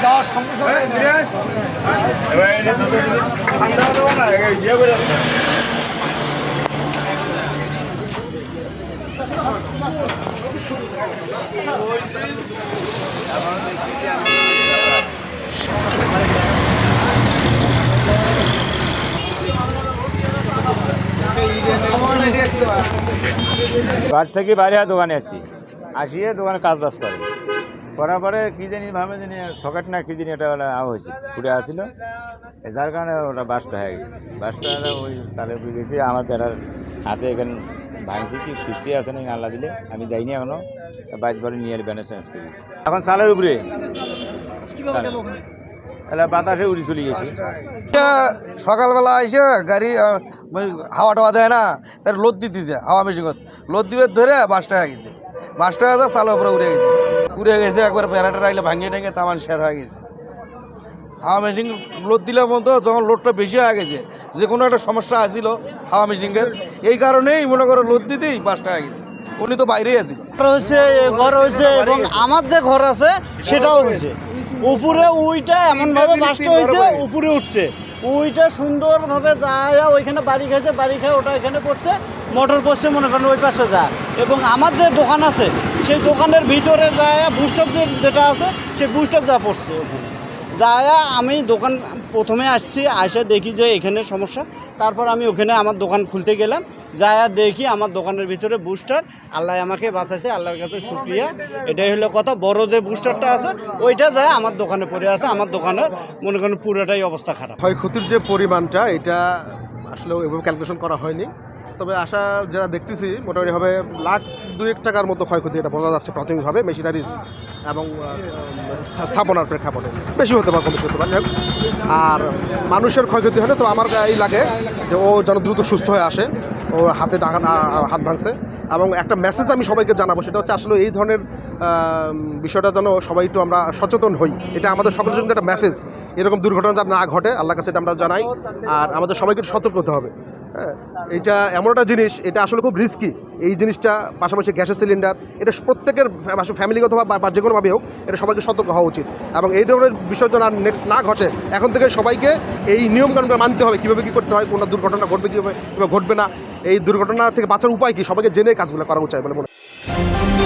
যাওয়ার সঙ্গে বাড়ি থেকে বাইরে দোকানে আসছি, আসিয়ে দোকানে কাজ বাজ করে করার পরে কী জানি ভাবে জানি সকেট না কী জানি এটা হয়েছে ফুটে আসছিল, যার কারণে ওটা বাসটা হয়ে গেছে। বাসটা ওই তালে উঠে গেছে, আমার বেড়ার হাতে এখানে ভাঙছি কি সুস্থি আছে না আল্লাহ দিলে, আমি যাইনি এখনো, বাইক বাড়ি নিয়ে ব্যানে চেঞ্জ করি। এখন চালের উপরে তাহলে বাতাসে উড়ি চলে গেছি। সকালবেলা এসে গাড়ি হাওয়া টাওয়া দেয় না, তার লোদ দিতেছে হাওয়া মেশিনত, লোদ দিবে ধরে বাসটা হয়ে গেছে, বাসটা হয়ে চালের উপরে উড়ে গেছে একবার বেড়াটা রাখলে ভাঙিয়ে টেঙে তামান শেয়ার হয়ে গেছে। হাওয়া মেশিন লোড দিলে মতো যখন লোডটা বেশি হয়ে গেছে, যে কোনো একটা সমস্যা আসছিল হাওয়া মেশিনের, এই কারণেই মনে করো লোড দিতেই বাসটা হয়ে গেছে। উনি তো বাইরেই আছিল, ঘর হয়েছে এবং আমার যে ঘর আছে সেটাও হয়েছে। উপরে উইটা এমনভাবে বাসটা হয়েছে, উপরে উঠছে উইটা সুন্দরভাবে যায়, ওইখানে বাড়ি খাইছে, বাড়ি খায় ওটা এখানে পড়ছে, মোটর পড়ছে মনে করেন ওই পাশে যায়। এবং আমার যে দোকান আছে সেই দোকানের ভিতরে যায় বুস্টার যেটা আছে সেই বুস্টার যা পড়ছে ওখানে যায়। আমি দোকান প্রথমে আসছি, আসে দেখি যে এখানে সমস্যা, তারপর আমি ওখানে আমার দোকান খুলতে গেলাম, যায় দেখি আমার দোকানের ভিতরে বুস্টার, আল্লাহ আমাকে বাঁচাইছে, আল্লাহর কাছে শুকরিয়া। এটাই হলো কথা, বড় যে বুস্টারটা আছে ওইটা যায় আমার দোকানে পড়ে আছে, আমার দোকানের মনে করেন পুরোটাই অবস্থা খারাপ। ক্ষয়ক্ষতির যে পরিমাণটা এটা আসলে এভাবে ক্যালকুলেশন করা হয়নি, তবে আশা যারা দেখতেছি মোটামুটিভাবে লাখ 2 টাকার মতো ক্ষয়ক্ষতি এটা বোঝা যাচ্ছে প্রাথমিকভাবে, মেশিনারিজ এবং স্থাপনার প্রেক্ষাপটে। বেশি হতে পারে, কম বেশি হতে পারে। আর মানুষের ক্ষয়ক্ষতি হলে তো আমার এই লাগে যে ও যেন দ্রুত সুস্থ হয়ে আসে, ও হাতে হাত ভাঙছে। এবং একটা মেসেজ আমি সবাইকে জানাবো, সেটা হচ্ছে আসলে এই ধরনের বিষয়টা যেন সবাই একটু আমরা সচেতন হই, এটা আমাদের সকলের জন্য একটা মেসেজ। এরকম দুর্ঘটনা যেন না ঘটে, আল্লাহর কাছে এটা আমরা জানাই। আর আমাদের সবাইকে সতর্ক হতে হবে। হ্যাঁ, এটা এমন একটা জিনিস, এটা আসলে খুব রিস্কি এই জিনিসটা। পাশাপাশি গ্যাসের সিলিন্ডার, এটা প্রত্যেকের ফ্যামিলিগত বা যে কোনোভাবে হোক এটা সবাইকে সতর্ক হওয়া উচিত। এবং এই ধরনের বিষয় যেন নেক্সট না ঘটে, এখন থেকে সবাইকে এই নিয়মকানুনগুলো মানতে হবে, কীভাবে কী করতে হয়, কোন দুর্ঘটনা ঘটবে কীভাবে ঘটবে না, এই দুর্ঘটনা থেকে বাঁচার উপায় কী, সবাইকে জেনে কাজগুলো করা উচিত বলে মনে হয়।